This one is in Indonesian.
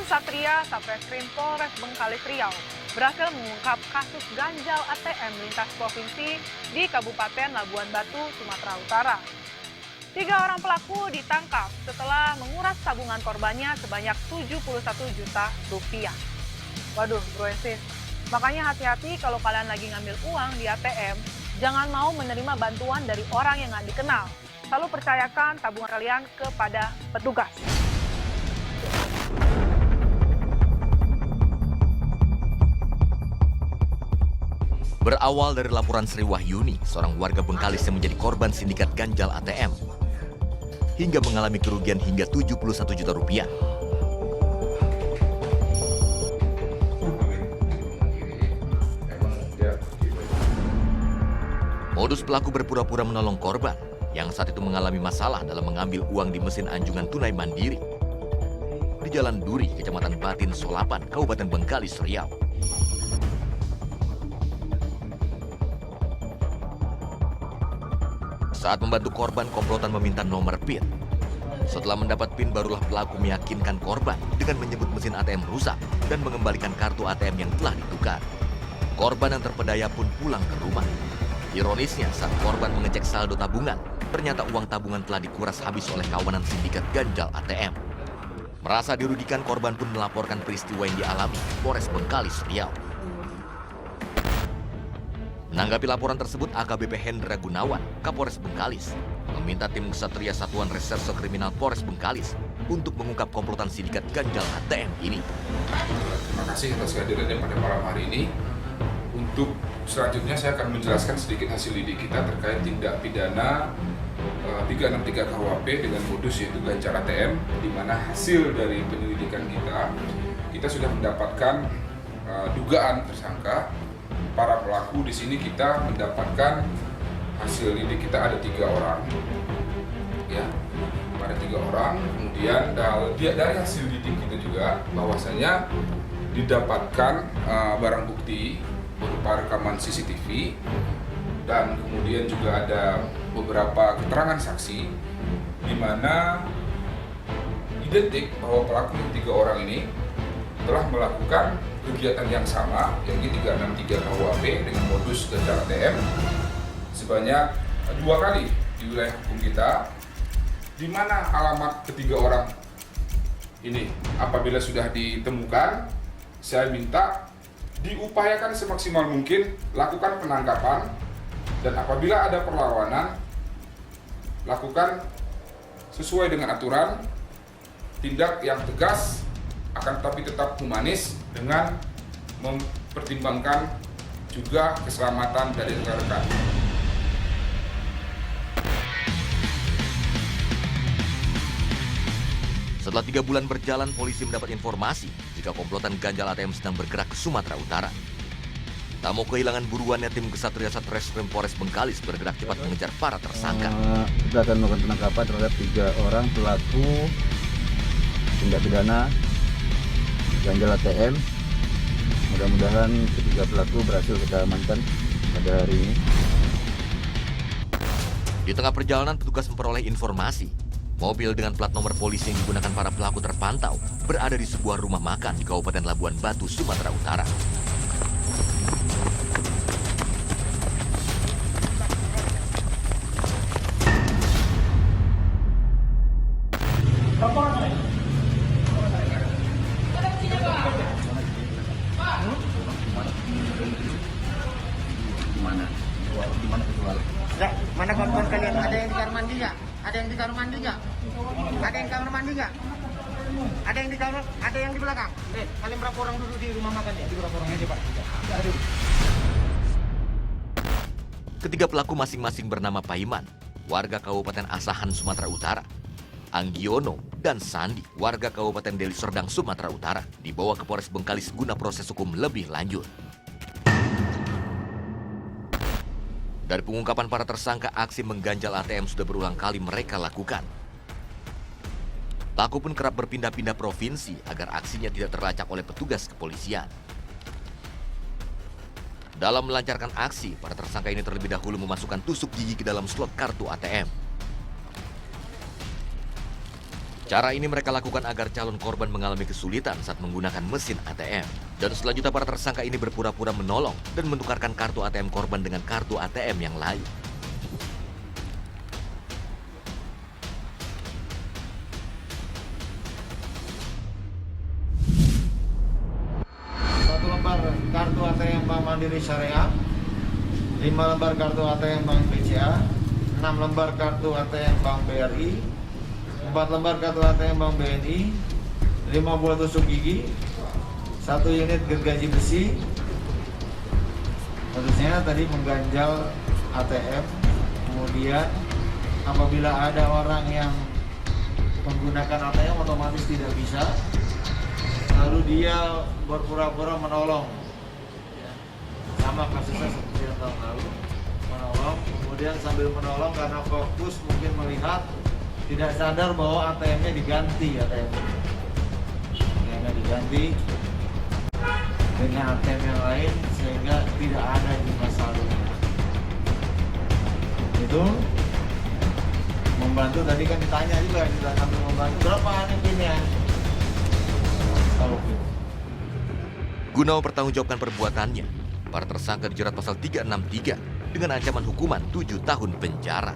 Satria Satreskrim Polres Bengkalis Riau berhasil mengungkap kasus ganjal ATM lintas provinsi di Kabupaten Labuan Batu, Sumatera Utara. 3 orang pelaku ditangkap setelah menguras tabungan korbannya sebanyak 71 juta rupiah. Waduh, bro and sis, makanya hati-hati kalau kalian lagi ngambil uang di ATM, jangan mau menerima bantuan dari orang yang nggak dikenal. Selalu percayakan tabungan kalian kepada petugas. Berawal dari laporan Sri Wahyuni, seorang warga Bengkalis yang menjadi korban sindikat ganjal ATM, hingga mengalami kerugian hingga 71 juta rupiah. Modus pelaku berpura-pura menolong korban yang saat itu mengalami masalah dalam mengambil uang di mesin anjungan tunai mandiri di Jalan Duri, Kecamatan Batin Solapan, Kabupaten Bengkalis, Riau. Saat membantu korban, komplotan meminta nomor PIN. Setelah mendapat PIN, barulah pelaku meyakinkan korban dengan menyebut mesin ATM rusak dan mengembalikan kartu ATM yang telah ditukar. Korban yang terpedaya pun pulang ke rumah. Ironisnya, saat korban mengecek saldo tabungan, ternyata uang tabungan telah dikuras habis oleh kawanan sindikat ganjal ATM. Merasa dirugikan, korban pun melaporkan peristiwa yang dialami ke Polres Bengkalis, Riau. Menanggapi laporan tersebut, AKBP Hendra Gunawan, Kapolres Bengkalis, meminta tim Ksatria Satuan Reserse Kriminal Polres Bengkalis untuk mengungkap komplotan sindikat ganjal ATM ini. Terima kasih atas kehadirannya pada malam hari ini. Untuk selanjutnya saya akan menjelaskan sedikit hasil lidik kita terkait tindak pidana 363 KUHP dengan modus yaitu ganjal ATM, di mana hasil dari penyelidikan kita sudah mendapatkan dugaan tersangka. Para pelaku di sini kita mendapatkan hasil lidik kita ada 3 orang, ya, ada 3 orang. Kemudian dari hasil lidik kita juga bahwasanya didapatkan barang bukti berupa rekaman CCTV dan kemudian juga ada beberapa keterangan saksi di mana identik bahwa pelaku 3 orang ini telah melakukan kegiatan yang sama, yaitu 363 KUHP dengan modus ganjal ATM sebanyak 2 kali di wilayah hukum kita, di mana alamat ketiga orang ini apabila sudah ditemukan, saya minta diupayakan semaksimal mungkin lakukan penangkapan, dan apabila ada perlawanan lakukan sesuai dengan aturan, tindak yang tegas akan tetapi tetap humanis dengan mempertimbangkan juga keselamatan dari rekan-rekan. Setelah 3 bulan berjalan, polisi mendapat informasi jika komplotan ganjal ATM sedang bergerak ke Sumatera Utara. Tak mau kehilangan buruannya, tim Ksatria Satreskrim Polres Bengkalis bergerak cepat mengejar para tersangka. Kita akan melakukan penangkapan terhadap 3 orang pelaku tindak pidana ganjal ATM. Mudah-mudahan ketiga pelaku berhasil kita amankan pada hari ini. Di tengah perjalanan, petugas memperoleh informasi mobil dengan plat nomor polisi yang digunakan para pelaku terpantau berada di sebuah rumah makan di Kabupaten Labuan Batu, Sumatera Utara. Mana kawan-kawan kalian? Ada yang di kamar mandi nggak? Ada yang di kamar mandi nggak? Ada yang di kamar mandi nggak? Ada yang di kamar? Ada yang di belakang? Kalian berapa orang duduk di rumah makan ya? Berapa orang aja, Pak? Ketiga pelaku masing-masing bernama Paiman, warga Kabupaten Asahan, Sumatera Utara, Anggiono, dan Sandi, warga Kabupaten Deli Serdang, Sumatera Utara, dibawa ke Polres Bengkalis guna proses hukum lebih lanjut. Dari pengungkapan para tersangka, aksi mengganjal ATM sudah berulang kali mereka lakukan. Pelaku pun kerap berpindah-pindah provinsi agar aksinya tidak terlacak oleh petugas kepolisian. Dalam melancarkan aksi, para tersangka ini terlebih dahulu memasukkan tusuk gigi ke dalam slot kartu ATM. Cara ini mereka lakukan agar calon korban mengalami kesulitan saat menggunakan mesin ATM. Dan selanjutnya para tersangka ini berpura-pura menolong dan menukarkan kartu ATM korban dengan kartu ATM yang lain. Satu lembar kartu ATM Bank Mandiri Syariah, 5 lembar kartu ATM Bank BCA, 6 lembar kartu ATM Bank BRI, 4 lembar kartu ATM Bank BNI, 5 buah tusuk gigi, 1 unit gergaji besi. Modusnya tadi mengganjal ATM, kemudian apabila ada orang yang menggunakan ATM otomatis tidak bisa, lalu dia berpura-pura menolong. Sama kasusnya seperti yang tahun lalu, menolong, kemudian sambil menolong karena fokus mungkin melihat, tidak sadar bahwa ATM-nya diganti, ATM-nya diganti dengan ATM yang lain sehingga tidak ada jumlah saldonya. Itu membantu, tadi kan ditanya juga, kita sambil membantu berapa nih pinnya. Tahu pin. Guna mempertanggungjawabkan perbuatannya, para tersangka dijerat pasal 363 dengan ancaman hukuman 7 tahun penjara.